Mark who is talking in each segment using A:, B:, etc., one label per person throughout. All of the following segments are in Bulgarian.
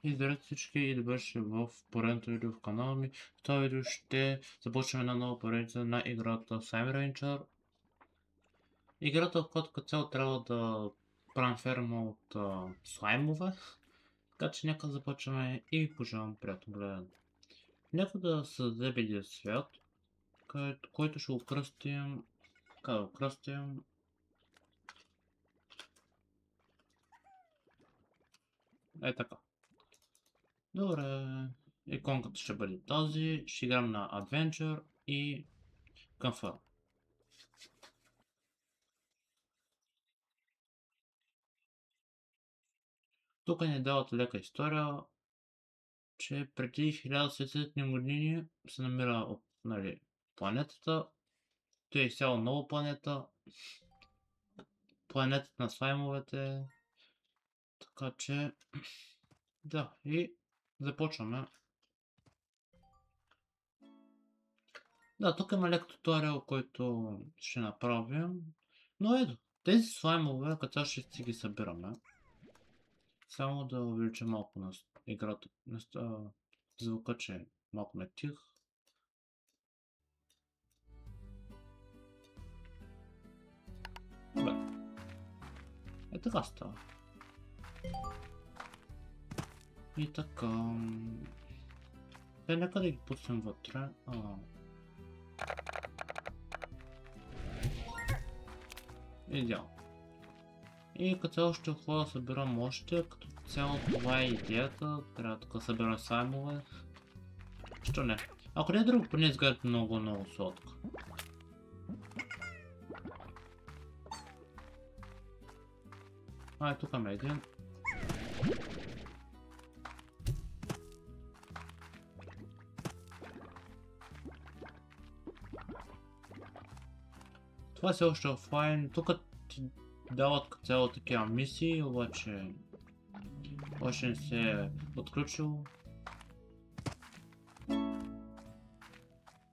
A: И здравейте всички и добре дошли в поредното видео в канала ми. В това видео ще започнем една нова поредица на играта Slime Rancher. Играта, в която като цяло трябва да правим ферма от слаймове. Така че нека започваме и ви пожелавам приятно гледане. Нека да създаде белия свят, който ще го кръстим... Как да го кръстим? Е така. Добре. Иконката ще бъде тази. Ще играм на Adventure и Confirm. Тук ни дават лека история, че преди 1070 години се намира нали, планетата. Той е изцяло нова планета. Планетата на слаймовете. Така че... Да, и започваме. Да, тук има лек туториал, който ще направим. Но ето, тези слаймове, като ще си ги събираме. Само да увелича малко на играта, на звука, че е малко ме тих. Добре. Е така става. И така... нека да ги пуснем вътре. Идеално. И като цяло ще ходя да събирам още, като цяло това е идеята. Трябва да събирам слаймове. Що не? Ако не е друго, поне изглежда много сладко. Тук има един. Това си още офлайн. Тук ти дават като цяло такива мисии, обаче още не се е отключил.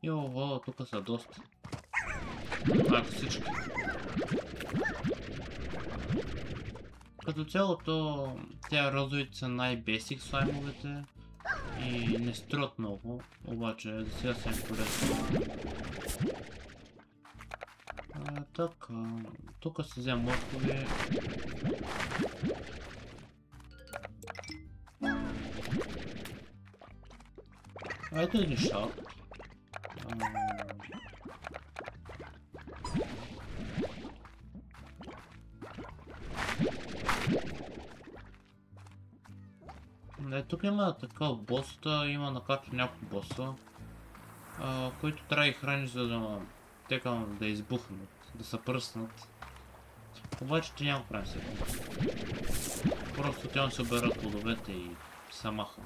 A: И ого, тук са доста. Всички. Като цялото, тя розовите са най-бесик слаймовете и не струват много, обаче за сега са интересни. Така, тук се взема моркови. Ето един шарк. Тук има такъв бос, има на карта няколко боса, които трябва да ги храниш, за да да избухнат, да се пръснат. Обаче ти няма правим сега. Просто тя се берат плодовете и се маха.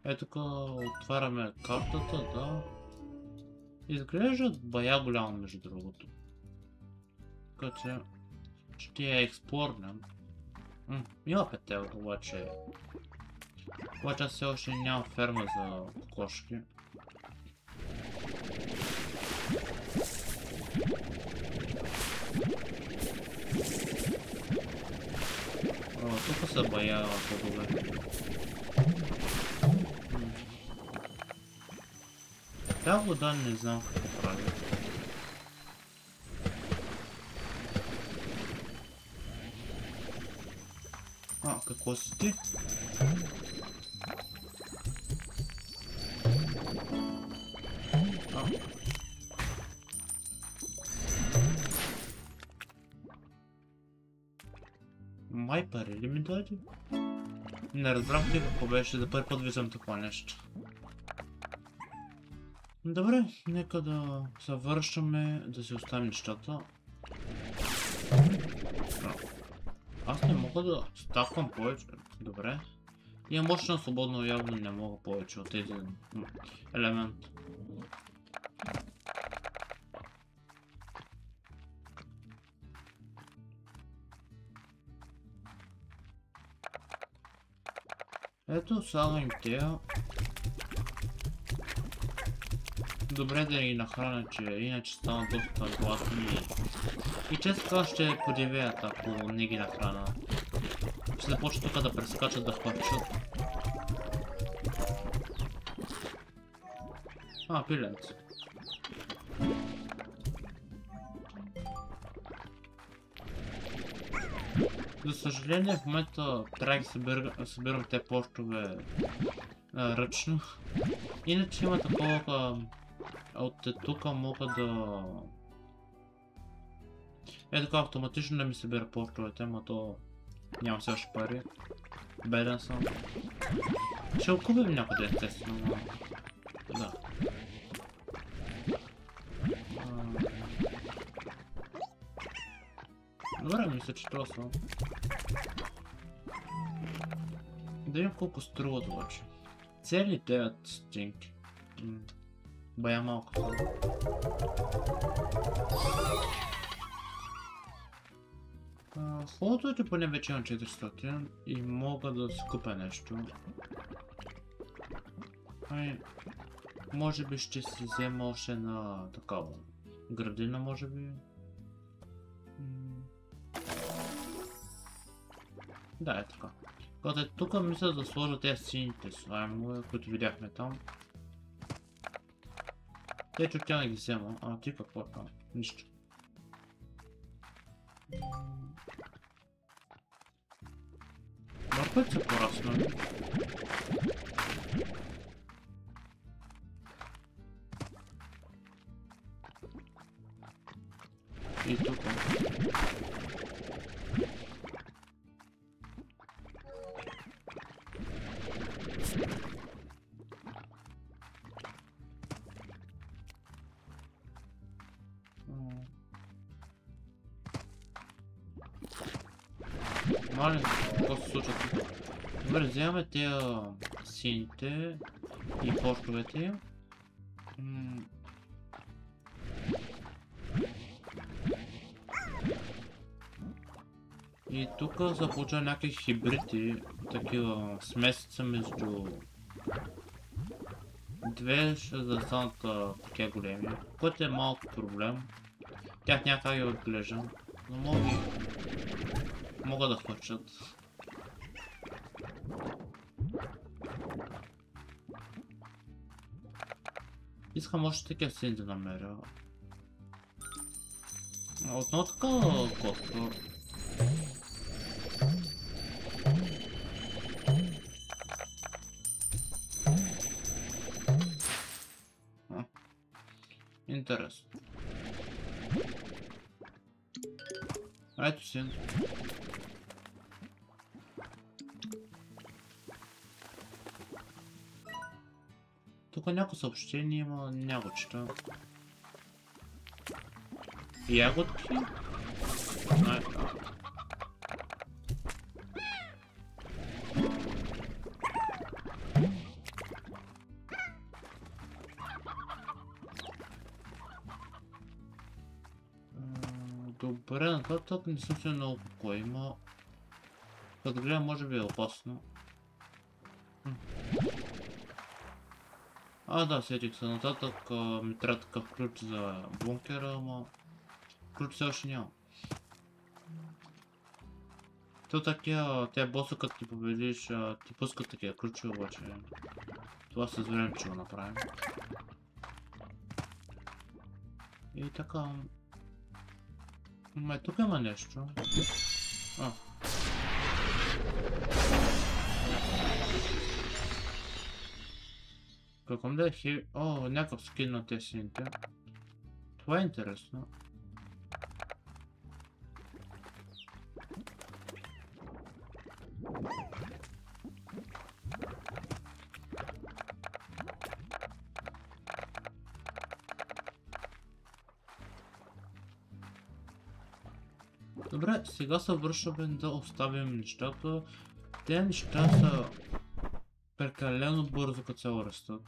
A: Ето тук отваряме картата, да. Изглежда бая голямо между другото. Така че ще я експлорнем. Има петел, обаче аз все още нямам ферма за кокошки. Тук са бая плодове. Тази вода не знам какво прави. Какво си ти? Май пари ли ми даде? Не разбрах ли какво беше, за първи път виждам такова нещо. Добре, нека да завършваме, да си оставим нещата. Аз не мога да стаквам повече. Добре. Имам още на свободно, явно не мога повече от тези елемент. Ето, слагам им тея. добре да ги нахраня, че иначе станат доста гласни. И често ще подивеят, ако не ги нахрана. Ще започва тук да прескачат, да хвърчат. Пиленце. За съжаление в момента трябва да събирам те почтове ръчно. Иначе има такова от тук мога да... така автоматично да ми събира почтовете, ама то нямам все още пари. Беден съм. Ще го купим някъде естествено, но... Да. Добре, мисля, че това са. Да видим колко струват обаче. Цели 9 стинки. Бая малко са. Хубавото е, поне вече имам 400 и мога да си купя нещо. Може би ще си взема още на такава градина, може би. Да, е така. Когато е тук, мисля да сложа тези сините слаймове, които видяхме там. Те че тя не ги взема. Ти какво е там? Нищо. Мъртвете са пораснали. И тук. Мале, какво се случва тук? Добре, вземаме тези сините и почтовете. И тук започва някакви хибриди, такива смесица между две ще да станат такива големи, което е малко проблем. Тях някак ги отглеждам, но могат да хвърчат. Искам още такива сини да намеря. Отново такава котка. Интересно. Ето син. Тук някакво съобщение има, няма чета. Ягодки? Добре, нататък не съм се много какво има. Като гледам, може би е опасно. Да, сетих се нататък. Ми трябва такъв ключ за бункера, ама ключ все още няма. То такива, тя боса като ти победиш, ти пускат такива ключове, обаче това с време ще го направим. И така... тук има нещо. Какво да е някакъв скин на тези сините. Това е интересно. Добре, сега се връщаме да оставим нещата. Те неща са прекалено бързо като цяло растат.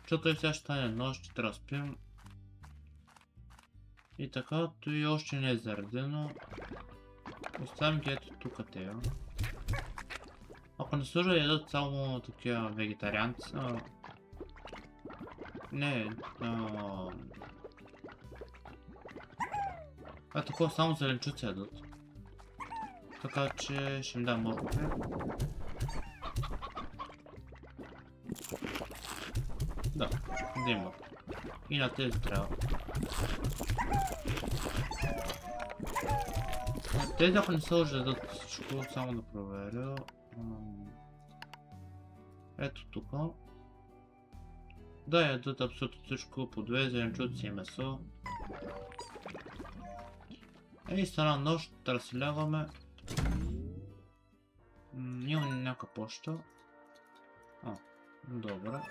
A: Защото и сега ще стане нощ, ще трябва да спим. И така, той още не е заредено. Оставим ги ето тук тея. Ако не служа ядат само такива вегетарианци, Не, такова само зеленчуци ядат. Така че ще им дам моркови. Да има. И на тези трябва. Тези ако не са уже дадат всичко, само да проверя. Ето тук. Да, ядат абсолютно всичко, по 2 зеленчуци и месо. И стана нощ, да се лягаме. Имаме някаква почта. Добре.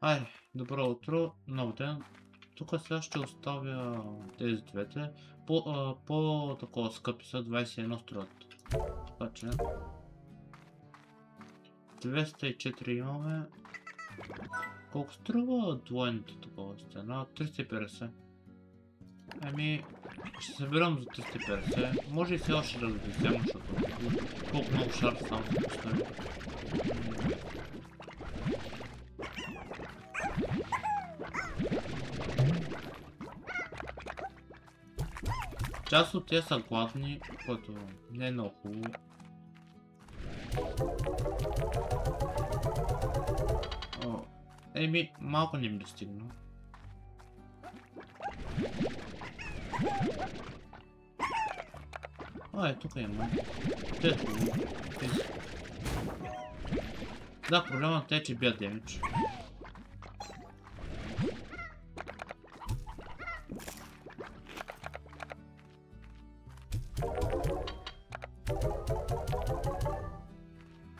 A: Айде, добро утро, нов ден. Тук сега ще оставя тези двете. По такова скъпи са, 21 струват. Така че 204 имаме. Колко струва двойната такова стена? 350. Ами, ще събирам за 350. Може и все още да ги взема, защото колко много шар само се постави. Част от тях са гладни, което не е много хубаво. Еми, малко не им достигна. Тук има. Те е хубаво. Да, проблемът е, че бият демидж.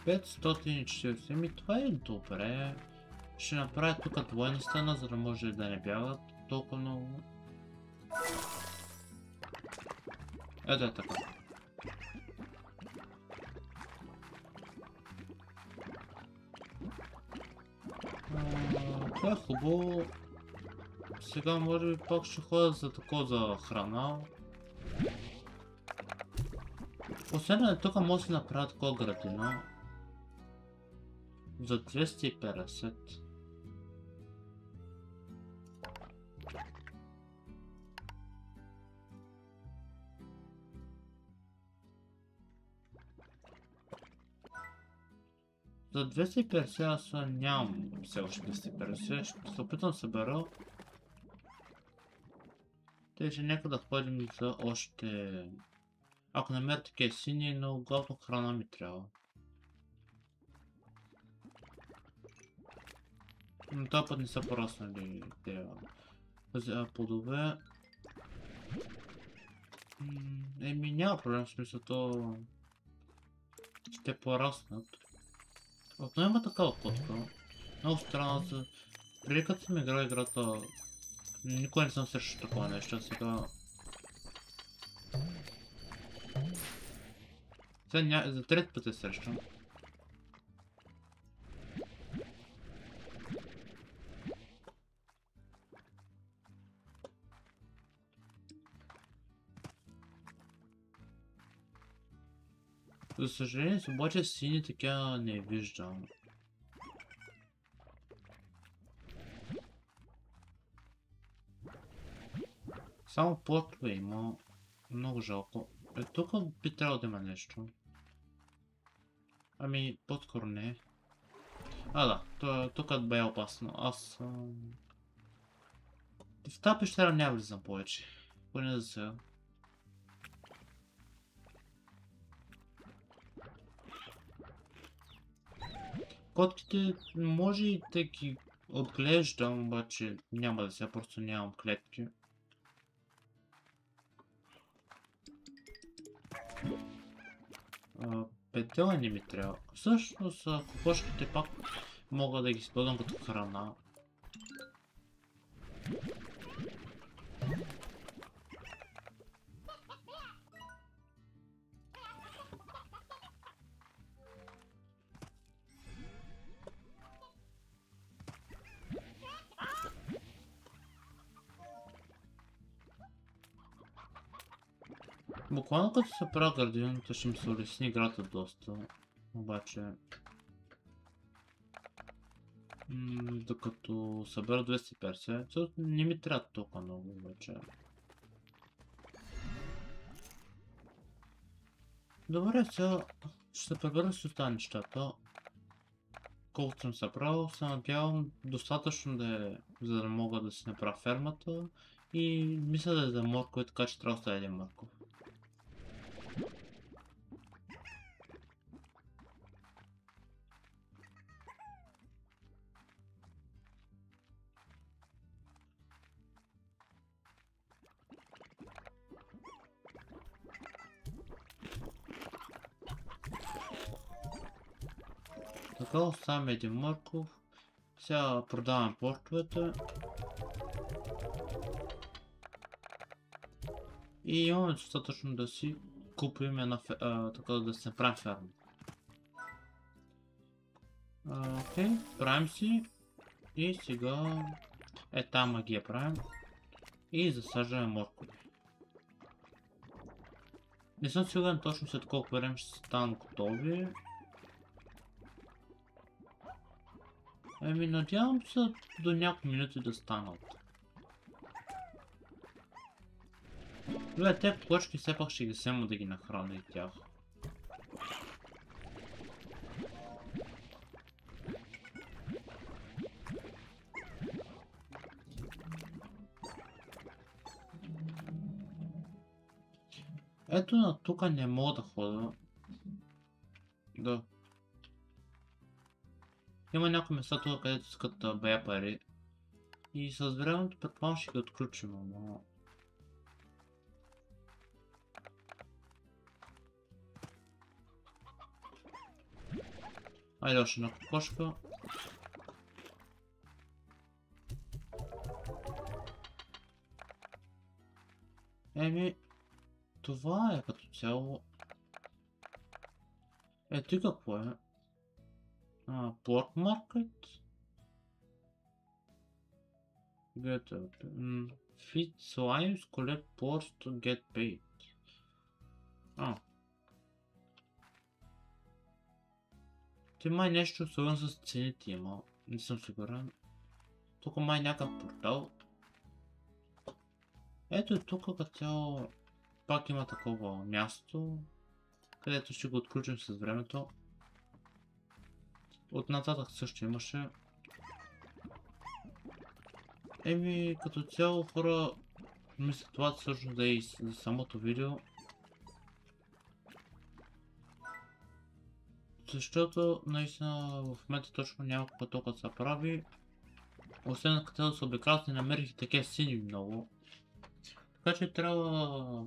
A: $540. Това е добре. Ще направя тук двойна стена, за да може да не бягат толкова много. Ето е така. Това е хубаво. Сега може би пак ще ходя за такова за храна. Освен тук може да се направя такова градина. За 250. За 250 аз нямам все още 250. Ще се опитам да събера. Теже нека да ходим за още... Ако намеря такива сини, но главно храна ми трябва. Но този път не са пораснали тези плодове. Еми няма проблем, в смисъл то ще пораснат. Отново има такава котка. Много странно за... Преди като съм играл играта, никога не съм срещал такова нещо, сега... За трети път е срещам. За съжаление, обаче сини така не виждам. Само плотове има. Много жалко. Тук би трябвало да има нещо. Ами, по-скоро не. Да, тук бе опасно. Аз... В тази пещера няма влизам повече. Поне за сега. Котките може и да ги отглеждам, обаче няма да сега, просто нямам клетки. Петела не ми трябва. Всъщност кокошките пак мога да ги използвам като храна. Буквално като се правя градината ще ми се улесни играта доста. Обаче... докато събера 250, не ми трябва толкова много вече. Добре, сега ще се пребера с останали нещата. Колкото съм събрал, се надявам достатъчно да е, за да мога да си направя фермата. И мисля да е за моркови, така че трябва да оставя един морков. Така оставям един морков. Сега продавам портовете. И имаме достатъчно да си купим една така да си направим ферма. Окей, правим си. И сега там магия правим. И засаждаме моркови. Не съм сигурен точно след колко време ще станат готови. Надявам се до няколко минути да станат. Добре, те плочки все пак ще ги взема да ги нахраня и тях. Ето на тука не мога да хода. Да. Има някои места тук, където искат да бая пари. И с времето предполагам ще ги отключим, ама... Айде още една кокошка. Това е като цяло... Ето и какво е? Pork Market? Feed slimes, collect ports to get paid. Ти май нещо свързано с цените има. Не съм сигурен. Тук май някакъв портал. Ето и тук като цяло пак има такова място, където ще го отключим с времето. От нататък също имаше. Като цяло хора, мисля това също да е и за самото видео. Защото наистина в момента точно няма какво толкова да се прави. Освен като да се обикалят, не намерих и такива сини много. Така че трябва...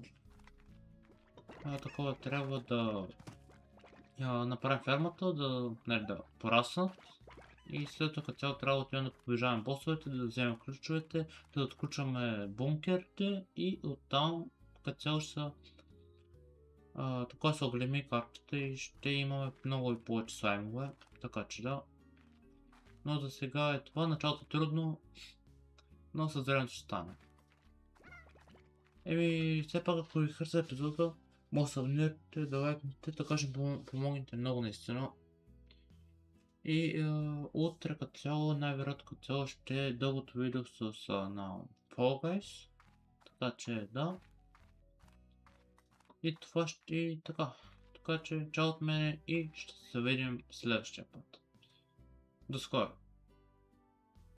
A: трябва да направим фермата, да пораснат. И след това като цяло трябва да побежаваме босовете, да вземем ключовете, да отключваме бункерите и оттам като цяло ще са... така се оголеми картата и ще имаме много и повече слаймове, така че да. Но за сега е това, началото е трудно, но с времето ще стане. Все пак ако ви хареса епизода, може да се абонирате, да лайкнете, така ще помогнете много наистина. И утре като цяло, най-вероятно като цяло ще е дългото видео с на Fall Guys, така че да. И това ще е така. Така че чао от мене и ще се видим следващия път. До скоро!